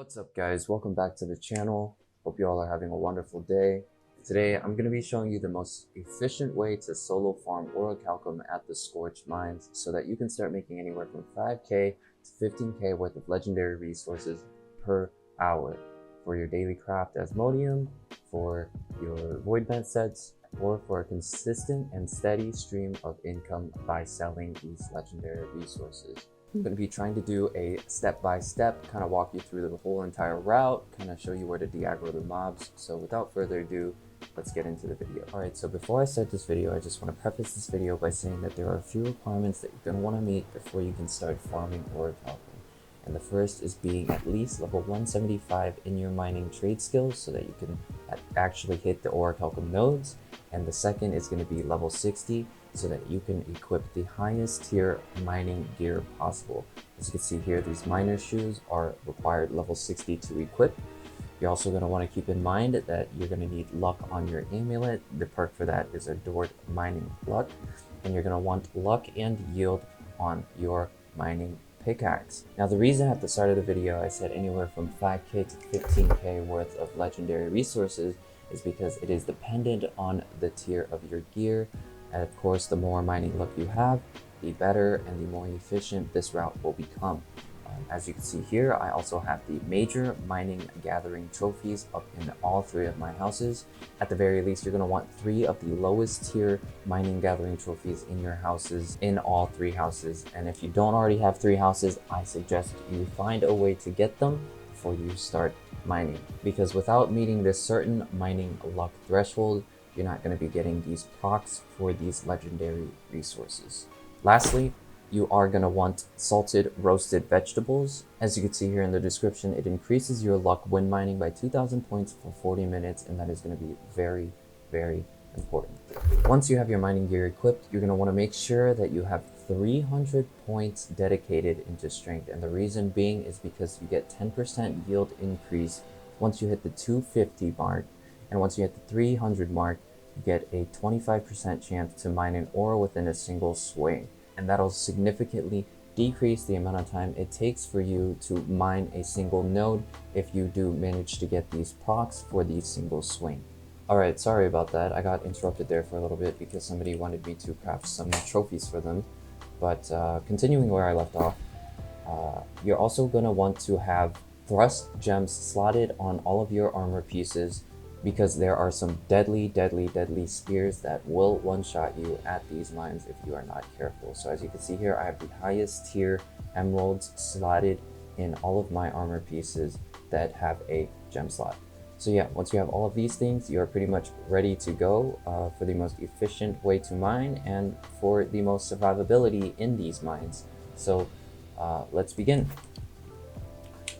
What's up guys, welcome back to the channel. Hope you all are having a wonderful day. Today I'm going to be showing you the most efficient way to solo farm Orichalcum at the Scorched mines so that you can start making anywhere from 5k to 15k worth of legendary resources per hour for your daily craft Asmodium, for your void vent sets, or for a consistent and steady stream of income by selling these legendary resources. I'm going to be trying to do a step-by-step, kind of walk you through the whole entire route, kind of show you where to de-aggro the mobs. So without further ado, let's get into the video. Alright, so before I start this video, I just want to preface this video by saying that there are a few requirements that you're going to want to meet before you can start farming Orichalcum. And the first is being at least level 175 in your mining trade skills so that you can actually hit the Orichalcum nodes. And the second is going to be level 60 so that you can equip the highest tier mining gear possible. As you can see here, these miner shoes are required level 60 to equip. You're also going to want to keep in mind that you're going to need luck on your amulet. The perk for that is Adored Mining Luck. And you're going to want luck and yield on your mining pickaxe. Now the reason at the start of the video I said anywhere from 5k to 15k worth of legendary resources is because it is dependent on the tier of your gear. And of course, the more mining luck you have, the better and the more efficient this route will become. As you can see here, I also have the major mining gathering trophies up in all three of my houses. At the very least, you're going to want 3 of the lowest tier mining gathering trophies in your houses, in all 3 houses. And if you don't already have 3 houses, I suggest you find a way to get them before you start mining. Because without meeting this certain mining luck threshold, you're not going to be getting these procs for these legendary resources. Lastly, you are going to want salted roasted vegetables. As you can see here in the description, it increases your luck when mining by 2,000 points for 40 minutes, and that is going to be very, very important. Once you have your mining gear equipped, you're going to want to make sure that you have 300 points dedicated into strength, and the reason being is because you get 10% yield increase once you hit the 250 mark, and once you hit the 300 mark, you get a 25% chance to mine an ore within a single swing. And that'll significantly decrease the amount of time it takes for you to mine a single node if you do manage to get these procs for the single swing. Alright, sorry about that. I got interrupted there for a little bit because somebody wanted me to craft some trophies for them. But continuing where I left off, you're also going to want to have thrust gems slotted on all of your armor pieces, because there are some deadly spears that will one-shot you at these mines if you are not careful. So as you can see here, I have the highest tier emeralds slotted in all of my armor pieces that have a gem slot. So yeah, once you have all of these things, you're pretty much ready to go for the most efficient way to mine and for the most survivability in these mines. So let's begin.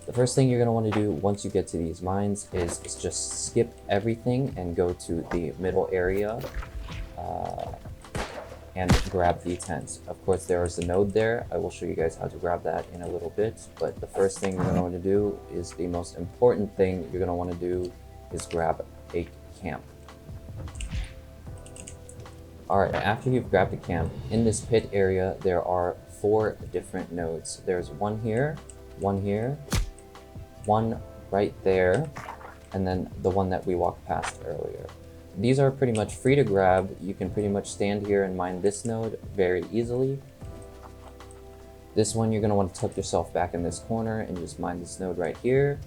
The first thing you're going to want to do once you get to these mines is just skip everything and go to the middle area and grab the tents. Of course, there is a node there. I will show you guys how to grab that in a little bit. But the first thing you're going to want to do is the most important thing you're going to want to do is grab a camp. Alright, after you've grabbed the camp, in this pit area, there are 4 different nodes. There's one here, one right there, and then the one that we walked past earlier. These are pretty much free to grab. You can pretty much stand here and mine this node very easily. This one, you're going to want to tuck yourself back in this corner and just mine this node right here.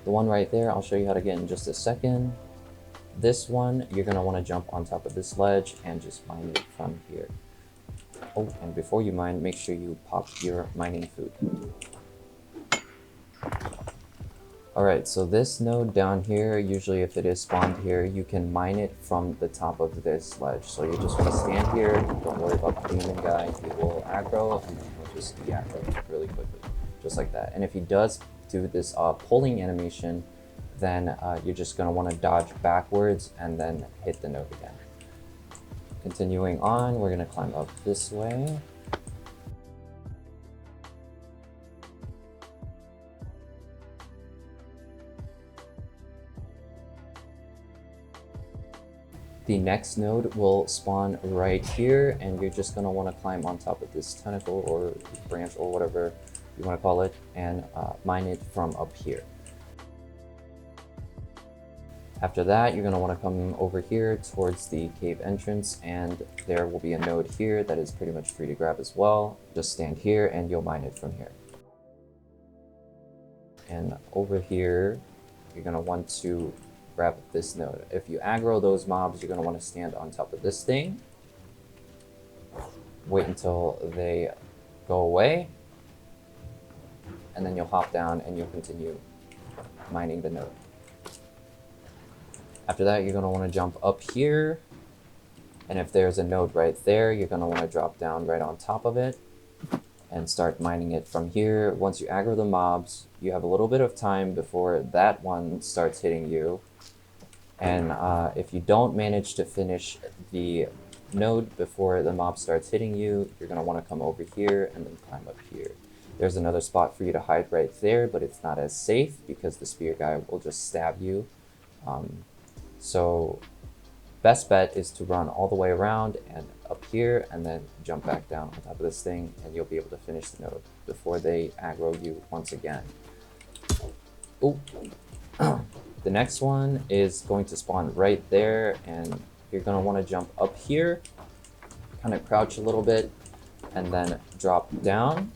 The one right there, I'll show you how to get in just a second. This one, you're going to want to jump on top of this ledge and just mine it from here. Oh, and before you mine, make sure you pop your mining food. Alright, so this node down here, usually if it is spawned here, you can mine it from the top of this ledge. So you just want to stand here, don't worry about the demon guy, he will aggro, and then he'll just de-aggro really quickly, just like that. And if he does do this pulling animation, then you're just going to want to dodge backwards and then hit the node again. Continuing on, we're going to climb up this way. The next node will spawn right here, and you're just going to want to climb on top of this tentacle or branch or whatever you want to call it, and mine it from up here. After that, you're going to want to come over here towards the cave entrance, and there will be a node here that is pretty much free to grab as well. Just stand here and you'll mine it from here. And over here, you're going to want to grab this node. If you aggro those mobs, you're going to want to stand on top of this thing. Wait until they go away, and then you'll hop down and you'll continue mining the node. After that, you're going to want to jump up here, and if there's a node right there, you're going to want to drop down right on top of it and start mining it from here. Once you aggro the mobs, you have a little bit of time before that one starts hitting you, and if you don't manage to finish the node before the mob starts hitting you, you're going to want to come over here and then climb up here. There's another spot for you to hide right there, but it's not as safe because the spear guy will just stab you. So best bet is to run all the way around and up here and then jump back down on top of this thing, and you'll be able to finish the node before they aggro you once again. Oh, the next one is going to spawn right there, and you're going to want to jump up here, kind of crouch a little bit, and then drop down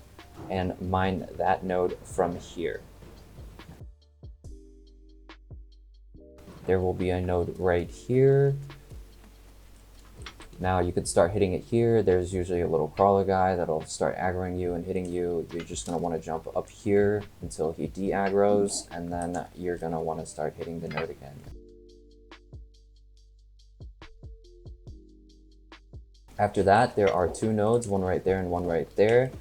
and mine that node from here. There will be a node right here. Now you could start hitting it here. There's usually a little crawler guy that'll start aggroing you and hitting you. You're just going to want to jump up here until he de-aggros, and then you're going to want to start hitting the node again. After that, there are two nodes, one right there and one right there.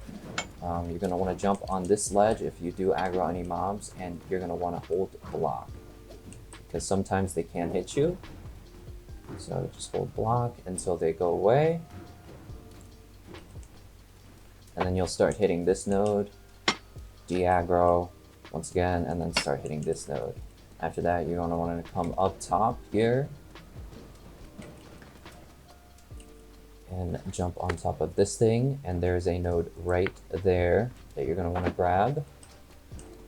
You're going to want to jump on this ledge if you do aggro any mobs, and you're going to want to hold block, because sometimes they can hit you. So just hold block until they go away. And then you'll start hitting this node, de-aggro once again, and then start hitting this node. After that, you're going to want to come up top here and jump on top of this thing, and there's a node right there that you're going to want to grab,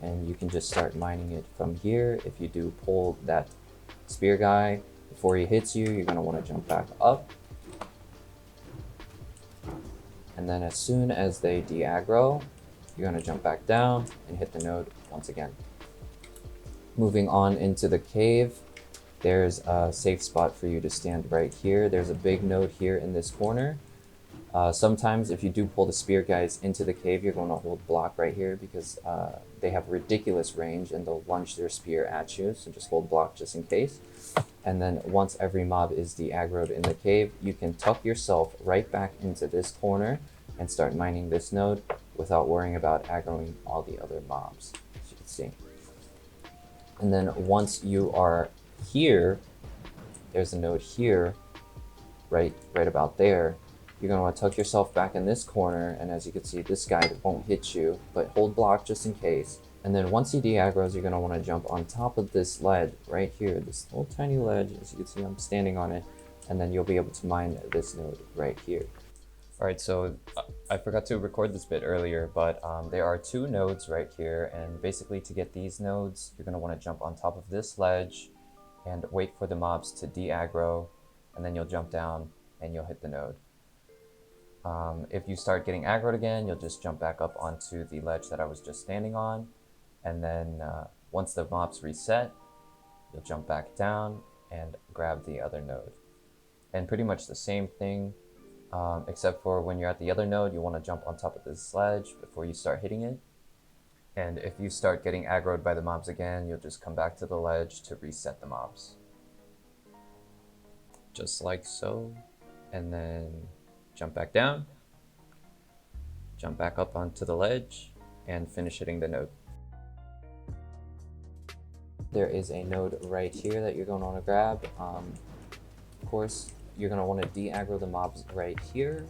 and you can just start mining it from here. If you do pull that spear guy before he hits you, you're going to want to jump back up, and then as soon as they de-aggro, you're going to jump back down and hit the node once again. Moving on into the cave, there's a safe spot for you to stand right here. There's a big node here in this corner. Sometimes if you do pull the spear guys into the cave, you're going to hold block right here because they have ridiculous range and they'll launch their spear at you, so just hold block just in case. And then once every mob is de-aggroed in the cave, you can tuck yourself right back into this corner and start mining this node without worrying about aggroing all the other mobs, as you can see. And then once you are here, there's a node here, right about there. You're going to want to tuck yourself back in this corner, and as you can see, this guy won't hit you, but hold block just in case. And then once he de-aggros, you're going to want to jump on top of this ledge right here, this little tiny ledge. As you can see, I'm standing on it, and then you'll be able to mine this node right here. All right, so I forgot to record this bit earlier, but there are two nodes right here, and basically to get these nodes, you're going to want to jump on top of this ledge and wait for the mobs to de-aggro, and then you'll jump down and you'll hit the node. If you start getting aggroed again, you'll just jump back up onto the ledge that I was just standing on, and then once the mobs reset, you'll jump back down and grab the other node. And pretty much the same thing, except for when you're at the other node, you want to jump on top of this ledge before you start hitting it. And if you start getting aggroed by the mobs again, you'll just come back to the ledge to reset the mobs. Just like so. And then jump back down, jump back up onto the ledge, and finish hitting the node. There is a node right here that you're going to want to grab. Of course, you're going to want to de-aggro the mobs right here.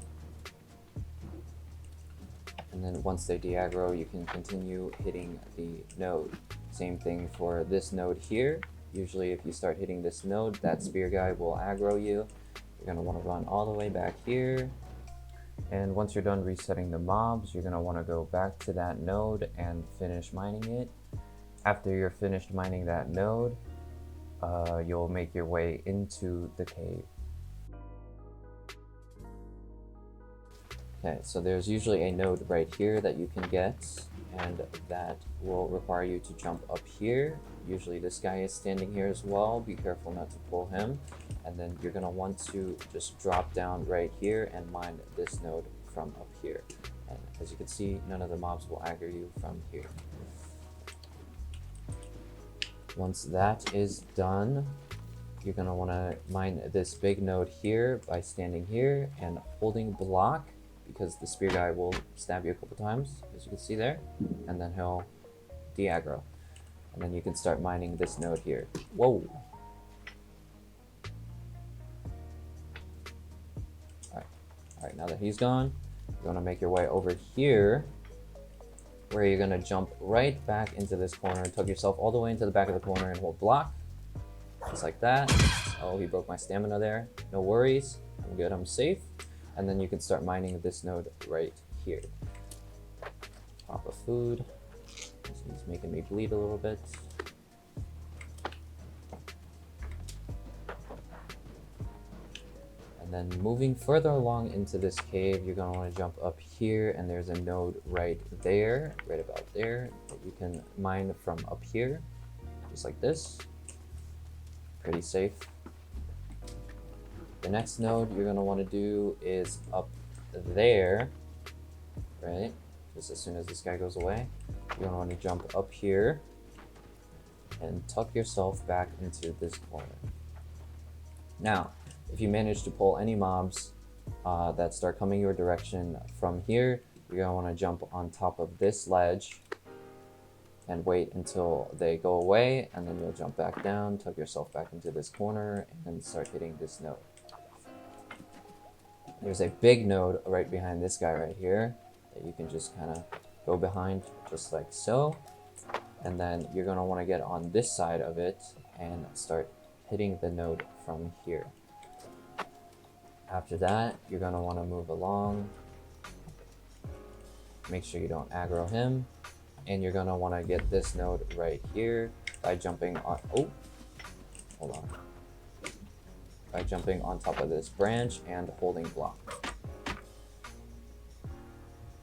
And then once they de-aggro, you can continue hitting the node. Same thing for this node here. Usually if you start hitting this node, that spear guy will aggro you. You're going to want to run all the way back here And once you're done resetting the mobs, you're going to want to go back to that node and finish mining it. After you're finished mining that node, you'll make your way into the cave. Okay, so there's usually a node right here that you can get, and that will require you to jump up here. Usually this guy is standing here as well. Be careful not to pull him. And then you're going to want to just drop down right here and mine this node from up here. And as you can see, none of the mobs will aggro you from here. Once that is done, you're going to want to mine this big node here by standing here and holding block, because the spear guy will stab you a couple times, as you can see there, and then he'll de-aggro. And then you can start mining this node here. Whoa! Alright, now that he's gone, you're going to make your way over here, where you're going to jump right back into this corner and tug yourself all the way into the back of the corner and hold block. Just like that. Oh, he broke my stamina there. No worries. I'm good, I'm safe. And then you can start mining this node right here. Pop of food. He's making me bleed a little bit. And then moving further along into this cave, you're going to want to jump up here, and there's a node right there, right about there, that you can mine from up here, just like this. Pretty safe. The next node you're going to want to do is up there, right? Just as soon as this guy goes away, you're going to want to jump up here and tuck yourself back into this corner. Now, if you manage to pull any mobs that start coming your direction from here, you're going to want to jump on top of this ledge and wait until they go away, and then you'll jump back down, tuck yourself back into this corner, and start hitting this node. There's a big node right behind this guy right here that you can just kind of go behind, just like so. And then you're going to want to get on this side of it and start hitting the node from here. After that, you're going to want to move along. Make sure you don't aggro him. And you're going to want to get this node right here by jumping on... Oh, hold on. By jumping on top of this branch and holding block.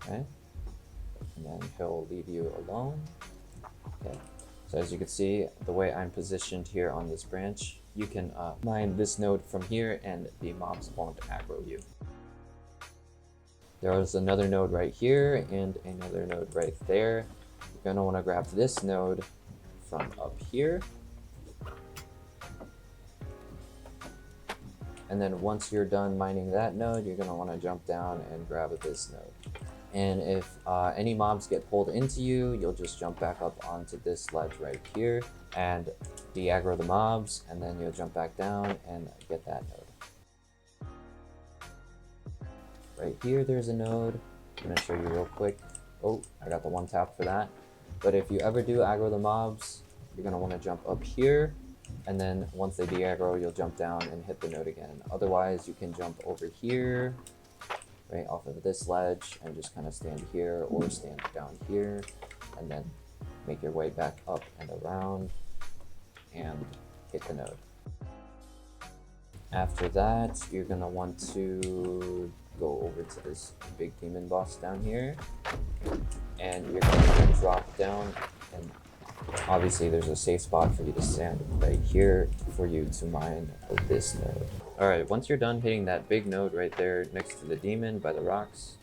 Okay. And then he'll leave you alone. Okay. So as you can see, the way I'm positioned here on this branch, you can mine this node from here and the mobs won't aggro you. There is another node right here and another node right there. You're going to want to grab this node from up here. And then once you're done mining that node, you're going to want to jump down and grab this node. And if any mobs get pulled into you, you'll just jump back up onto this ledge right here and de-aggro the mobs, and then you'll jump back down and get that node. Right here, there's a node. I'm going to show you real quick. Oh, I got the one tap for that. But if you ever do aggro the mobs, you're going to want to jump up here, and then once they de-aggro, you'll jump down and hit the node again. Otherwise, you can jump over here, right off of this ledge, and just kind of stand here or stand down here, and then make your way back up and around and hit the node. After that, you're going to want to go over to this big demon boss down here, and you're going to drop down, and obviously there's a safe spot for you to stand right here for you to mine this node. Alright, once you're done hitting that big node right there next to the demon by the rocks,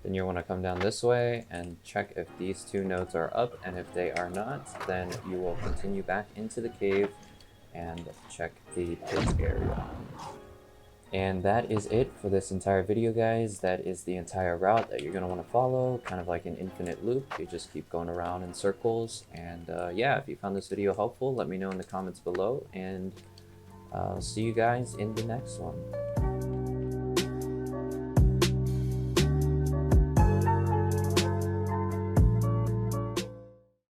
then you want to come down this way and check if these two nodes are up, and if they are not, then you will continue back into the cave and check the pit area. And that is it for this entire video, guys. That is the entire route that you're going to want to follow, kind of like an infinite loop. You just keep going around in circles. And yeah, if you found this video helpful, let me know in the comments below, and I'll see you guys in the next one.